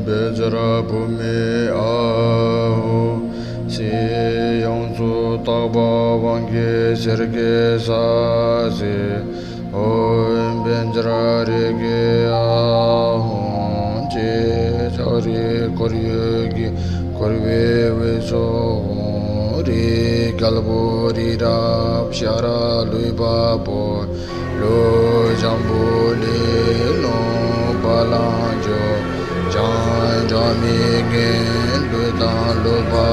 Bejara Bhumi Aho Si Yongsu Taba Vangi Serge Sasi Om Benjara Rege Aho Je Jari Koryogi Korve Veso Ri Galbo Ri Rab Shara Lui Babo Lo Jambu Li No Balanjo Jan Jami Gen Ludan Luba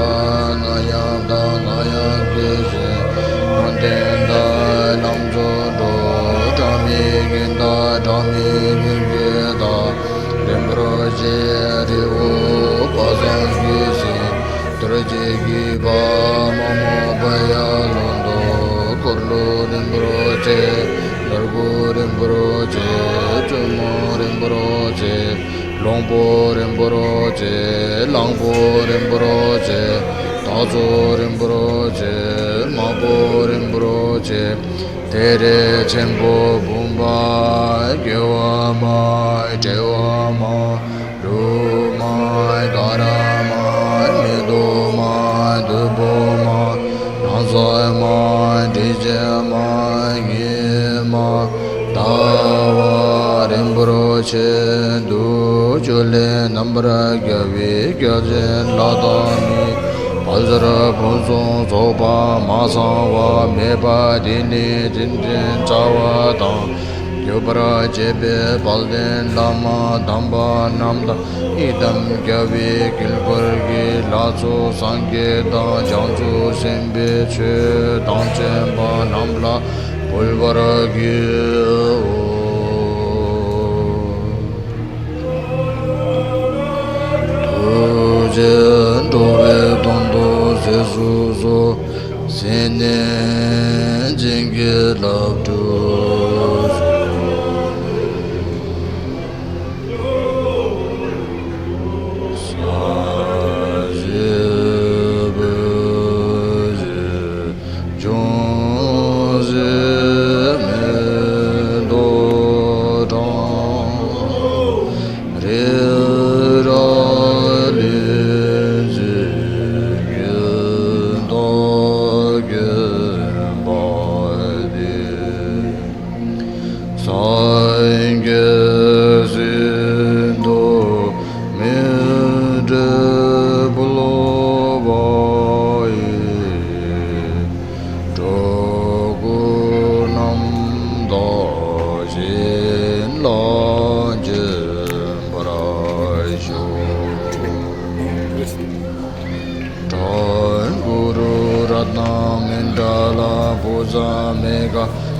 Nayam Da Nayam Geze Nonden Da Namzo Do Jami Gen Da Jami Gen Geda Lembro Je Rivu Pazan Geze Traje Giba Mamo Baya Londo Kurlu Lembro Je Largu Lembro Je Chumo Lembro Je Longpo Rinpoche, Langpo Rinpoche, Tazo Rinpoche, Mapo Rinpoche, Tere Chenpo Bumba, Gyewa Mai, Jewa Mai, Lu Mai, Gara Mai, Mido Mai, Dubo Mai, Nansai Mai, Dije Mai, Nye Mai, Dawa Rinpoche, Du Jule Nambra Gyavi Gyajen Ladami Palzara Punson Sopa Masawa Meba Dini Jinjin Chawa Dang Yubara Jebe Palden Lama Damba Namda Idam Gyavi Kilpurgi Lazo Sangye Dang Janju Sembe Che Dang Chemba Namla Pulvara Gyu Dove Tondo Sesuzo Sene Jingi Love to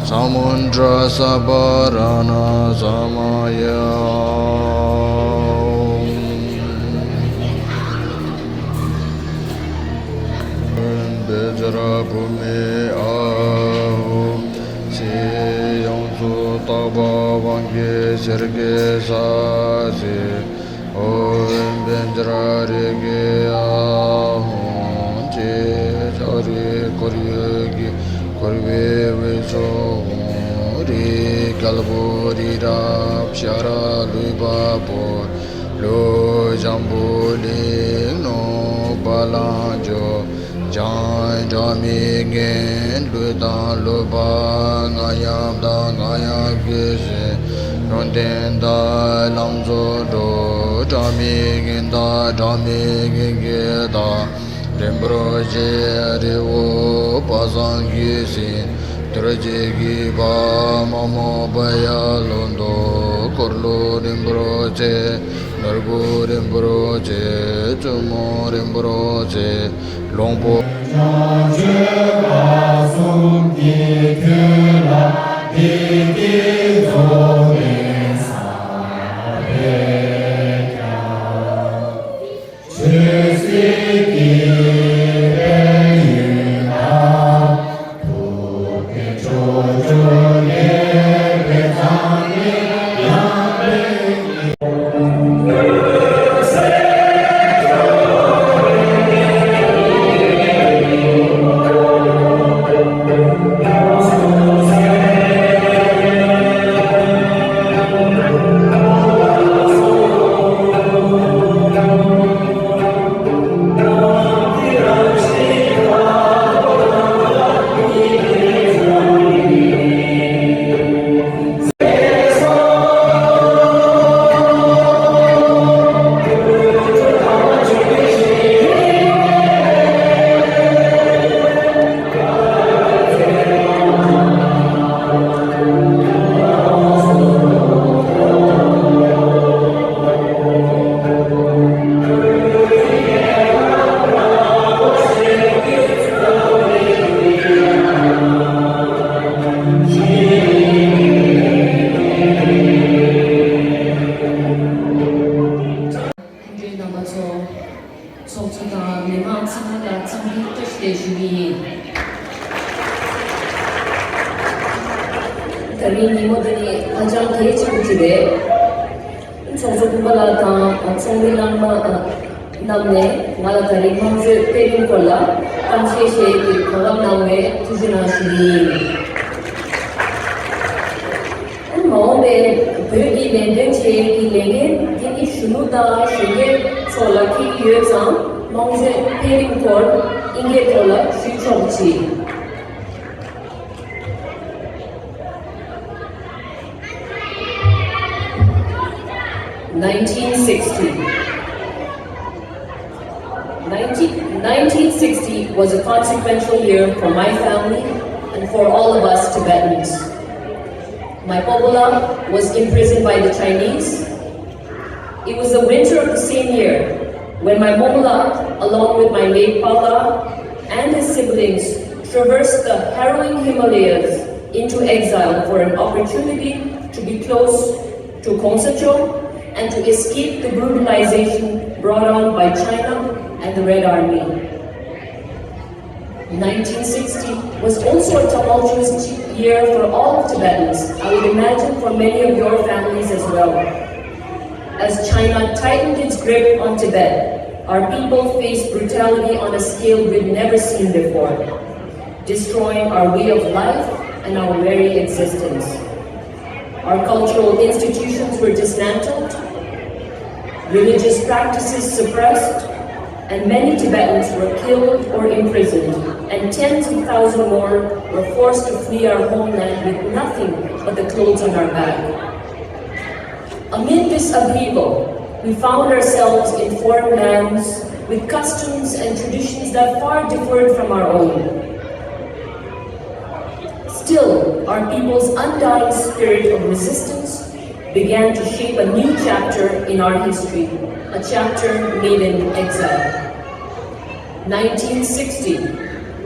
Samundra Sabarana Samaya Bejara Bhumi Aho Si Yongsu Taba Vangi Serge Sasi Om Benjara Rege Aho Je Jari Koryogi Korve Veso Ri Galbo Ri Rab Shara Lui Babo Lo Jambu Li No Balanjo Jan Jami Gen Ludan Luba Nayam Da Nayam Geze Nonden Da Namzo Do Jami Gen Da Jami Gen Geda Lembro Je Rivu Pazan Geze Traje Giba Mamo Baya Londo Kurlu Rinpoche, Largu Rinpoche, Chumo Rinpoche, Longpo Karini modani ajang kechi kutide. Chongso kumbala ta chongli namne ngala kari mangse pekin kola kamshe she ki kagam namwe tujina shiri. Maombe bögi lenden che ki lenge ki shunu da shige chola ki yezam mangse pekin kol inge kola shi chongchi. 1960 was a consequential year for my family and for all of us Tibetans. My Pobola was imprisoned by the Chinese. It was the winter of the same year when my Momola, along with my late Pala and his siblings, traversed the harrowing Himalayas into exile for an opportunity to be close to Khonsacho and to escape the brutalization brought on by China and the Red Army. 1960 was also a tumultuous year for all Tibetans, I would imagine for many of your families as well. As China tightened its grip on Tibet, our people faced brutality on a scale we'd never seen before, destroying our way of life and our very existence. Our cultural institutions were dismantled, religious practices suppressed, and many Tibetans were killed or imprisoned, and tens of thousands more were forced to flee our homeland with nothing but the clothes on our back. Amid this upheaval, we found ourselves in foreign lands with customs and traditions that far differed from our own. Still, our people's undying spirit of resistance began to shape a new chapter in our history, a chapter made in exile. 1960,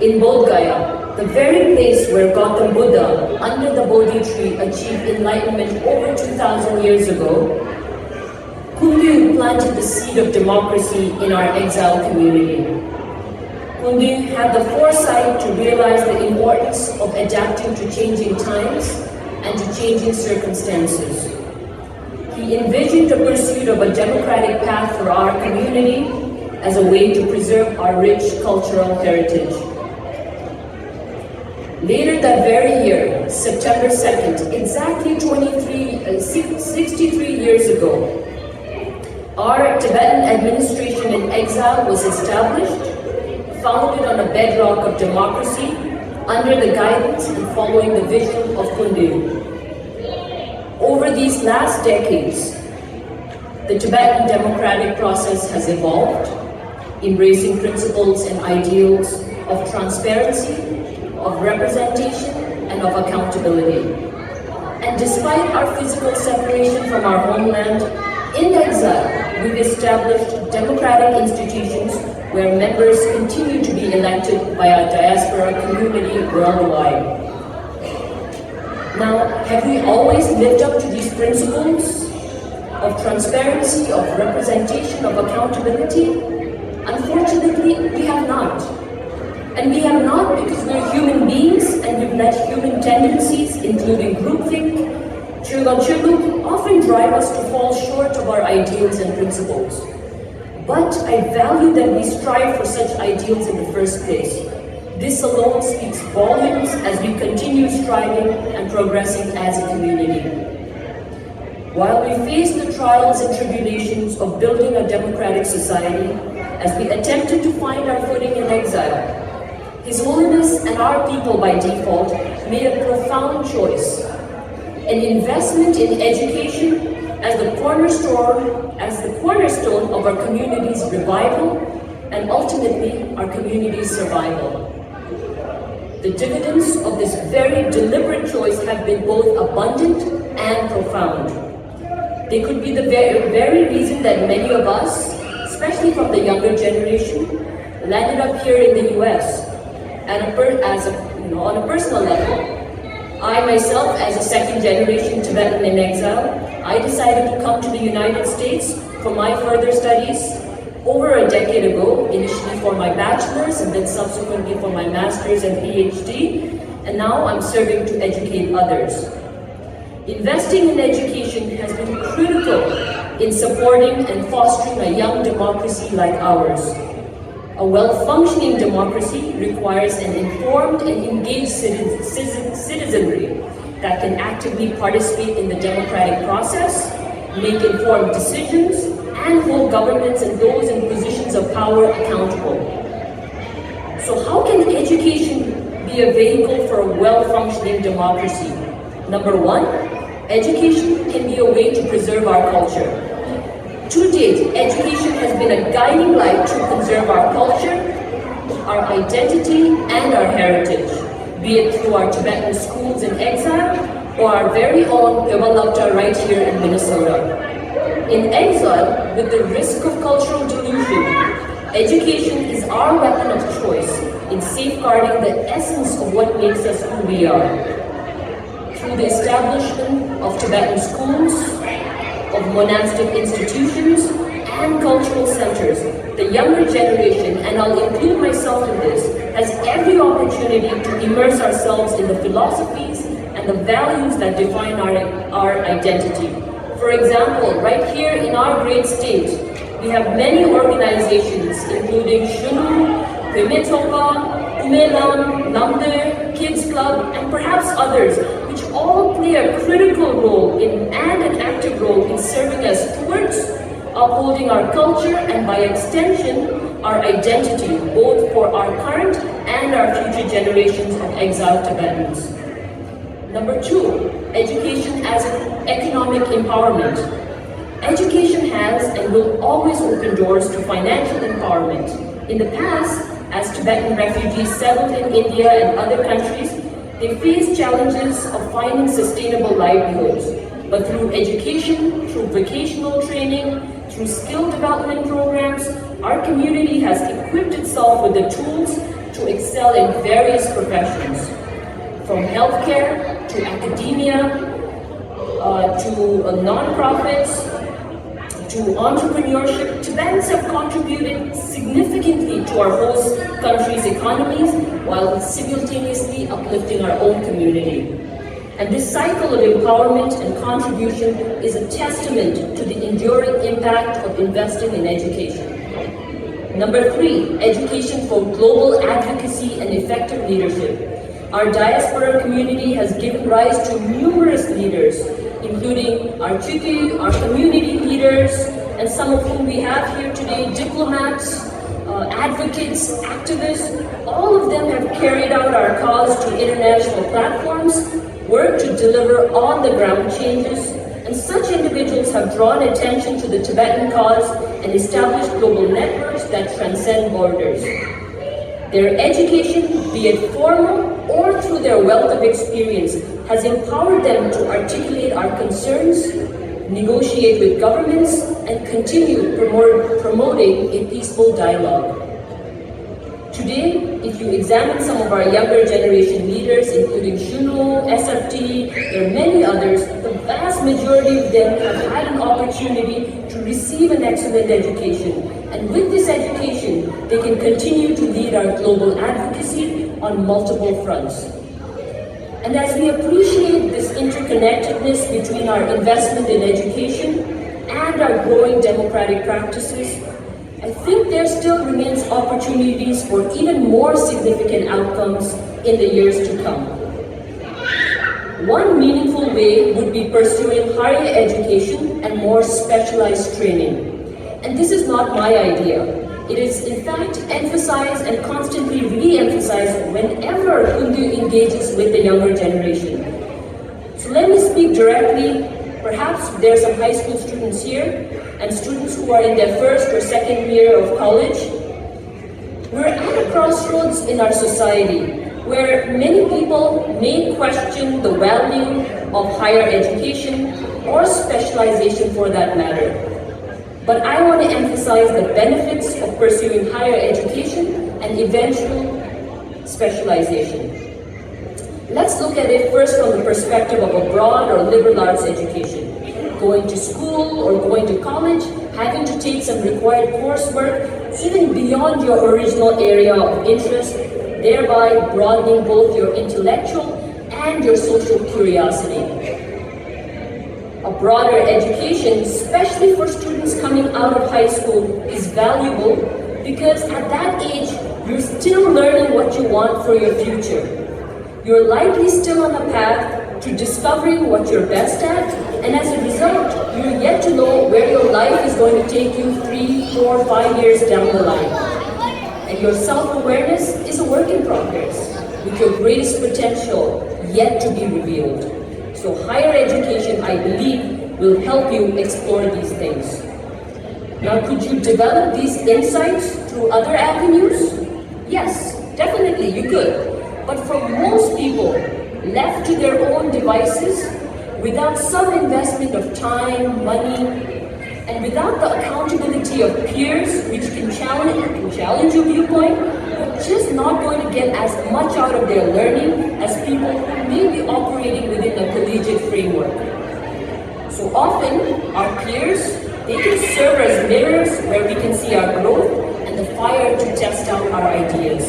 in Bodh Gaya, the very place where Gautam Buddha, under the Bodhi tree, achieved enlightenment over 2,000 years ago, Kundu planted the seed of democracy in our exile community. Kundu had the foresight to realize the importance of adapting to changing times and to changing circumstances. He envisioned the pursuit of a democratic path for our community as a way to preserve our rich cultural heritage. Later that very year, September 2nd, exactly 63 years ago, our Tibetan administration in exile was established, founded on a bedrock of democracy, under the guidance and following the vision of Kundu. Over these last decades, the Tibetan democratic process has evolved, embracing principles and ideals of transparency, of representation, and of accountability. And despite our physical separation from our homeland, in exile, we've established democratic institutions where members continue to be elected by our diaspora community worldwide. Now, have we always lived up to these principles of transparency, of representation, of accountability? Unfortunately, we have not. And we have not because we're human beings and we've let human tendencies, including groupthink, chuguk, often drive us to fall short of our ideals and principles. But I value that we strive for such ideals in the first place. This alone speaks volumes as we continue striving and progressing as a community. While we face the trials and tribulations of building a democratic society, as we attempted to find our footing in exile, His Holiness and our people by default made a profound choice, an investment in education as the cornerstone of our community's revival and ultimately our community's survival. The dividends of this very deliberate choice have been both abundant and profound. They could be the very reason that many of us, especially from the younger generation, landed up here in the US. And on a personal level, I myself, as a second generation Tibetan in exile, I decided to come to the United States for my further studies over a decade ago, initially for my bachelor's and then subsequently for my master's and PhD, and now I'm serving to educate others. Investing in education has been critical in supporting and fostering a young democracy like ours. A well-functioning democracy requires an informed and engaged citizenry that can actively participate in the democratic process, make informed decisions, and hold governments and those in positions of power accountable. So how can education be a vehicle for a well-functioning democracy? Number one, education can be a way to preserve our culture. To date, education has been a guiding light to conserve our culture, our identity, and our heritage, be it through our Tibetan schools in exile or our very own Yavalabta right here in Minnesota. In exile, with the risk of cultural delusion, education is our weapon of choice in safeguarding the essence of what makes us who we are. Through the establishment of Tibetan schools, of monastic institutions, and cultural centers, the younger generation, and I'll include myself in this, has every opportunity to immerse ourselves in the philosophies and the values that define our identity. For example, right here in our great state, we have many organizations including Shunu, Pimetopa, Umelam, Namde, Kids Club, and perhaps others, which all play a critical role and an active role in serving as stewards, upholding our culture, and by extension, our identity, both for our current and our future generations of exiled Tibetans. Number two, education as an economic empowerment. Education has and will always open doors to financial empowerment. In the past, as Tibetan refugees settled in India and other countries, they faced challenges of finding sustainable livelihoods. But through education, through vocational training, through skill development programs, our community has equipped itself with the tools to excel in various professions. From healthcare, to academia, to non-profits, to entrepreneurship, Tibetans have contributed significantly to our host countries' economies while simultaneously uplifting our own community. And this cycle of empowerment and contribution is a testament to the enduring impact of investing in education. Number three, education for global advocacy and effective leadership. Our diaspora community has given rise to numerous leaders, including our Chiki, our community leaders, and some of whom we have here today, diplomats, advocates, activists. All of them have carried out our cause to international platforms, worked to deliver on-the-ground changes, and such individuals have drawn attention to the Tibetan cause and established global networks that transcend borders. Their education, be it formal or through their wealth of experience, has empowered them to articulate our concerns, negotiate with governments, and continue promoting a peaceful dialogue. Today, if you examine some of our younger generation leaders, including Shunu, SFT, there are many others, the vast majority of them have had an opportunity to receive an excellent education. And with this education, they can continue to lead our global advocacy on multiple fronts. And as we appreciate this interconnectedness between our investment in education and our growing democratic practices, I think there still remains opportunities for even more significant outcomes in the years to come. One meaningful way would be pursuing higher education and more specialized training. And this is not my idea. It is in fact emphasized and constantly re-emphasized whenever Kundu engages with the younger generation. So let me speak directly. Perhaps there are some high school students here and students who are in their first or second year of college. We're at a crossroads in our society where many people may question the value of higher education or specialization for that matter. But I want to emphasize the benefits of pursuing higher education and eventual specialization. Let's look at it first from the perspective of a broad or liberal arts education. Going to school or going to college having to take some required coursework even beyond your original area of interest, thereby broadening both your intellectual and your social curiosity. A broader education, especially for students coming out of high school, is valuable because at that age, you're still learning what you want for your future. You're likely still on a path to discovering what you're best at, and as a result, you're yet to know where your life is going to take you 3, 4, 5 years down the line. And your self-awareness is a work in progress, with your greatest potential yet to be revealed. So higher education, I believe, will help you explore these things. Now, could you develop these insights through other avenues? Yes, definitely you could. But for most people, left to their own devices, without some investment of time, money, and without the accountability of peers, which can challenge your viewpoint, you're just not going to get as much out of their learning as people who may be operating within a collegiate framework. So often, our peers, they can serve as mirrors where we can see our growth and the fire to test out our ideas.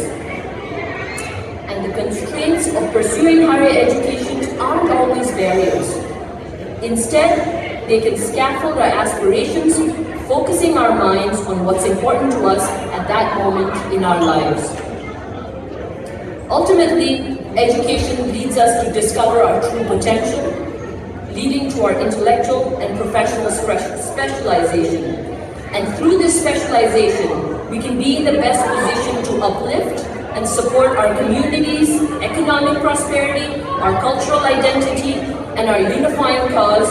And the constraints of pursuing higher education aren't always barriers. Instead, they can scaffold our aspirations, focusing our minds on what's important to us at that moment in our lives. Ultimately, education leads us to discover our true potential, leading to our intellectual and professional specialization. And through this specialization, we can be in the best position to uplift and support our communities, economic prosperity, our cultural identity, and our unifying cause,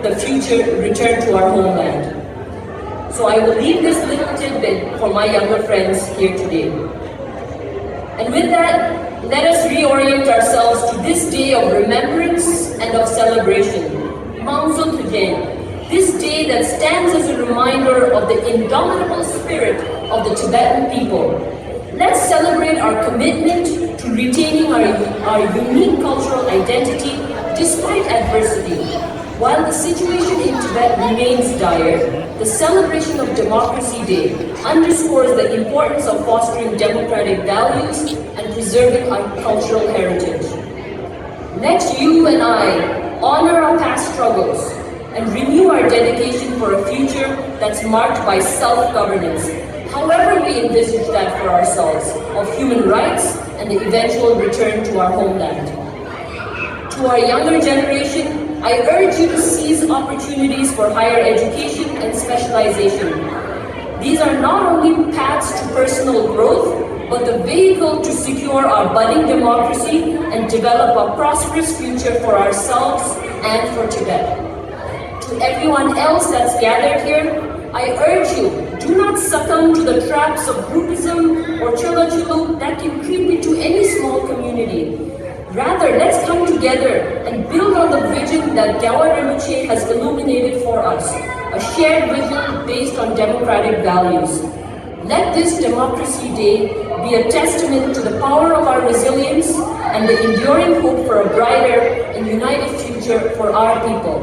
the future return to our homeland. So I will leave this little tidbit for my younger friends here today. And with that, let us reorient ourselves to this day of remembrance and of celebration, Mangsul Pujen, this day that stands as a reminder of the indomitable spirit of the Tibetan people. Let's celebrate our commitment to retaining our unique cultural identity despite adversity. While the situation in Tibet remains dire, the celebration of Democracy Day underscores the importance of fostering democratic values and preserving our cultural heritage. Let you and I honor our past struggles and renew our dedication for a future that's marked by self-governance, however we envisage that for ourselves, of human rights and the eventual return to our homeland. To our younger generation, I urge you to seize opportunities for higher education and specialization. These are not only paths to personal growth, but the vehicle to secure our budding democracy and develop a prosperous future for ourselves and for Tibet. To everyone else that's gathered here, I urge you, do not succumb to the traps of groupism or chula-chulu that can creep into any small community. Rather, let's come together and build on the vision that Gyawa Rinpoche has illuminated for us, a shared vision based on democratic values. Let this Democracy Day be a testament to the power of our resilience and the enduring hope for a brighter and united future for our people.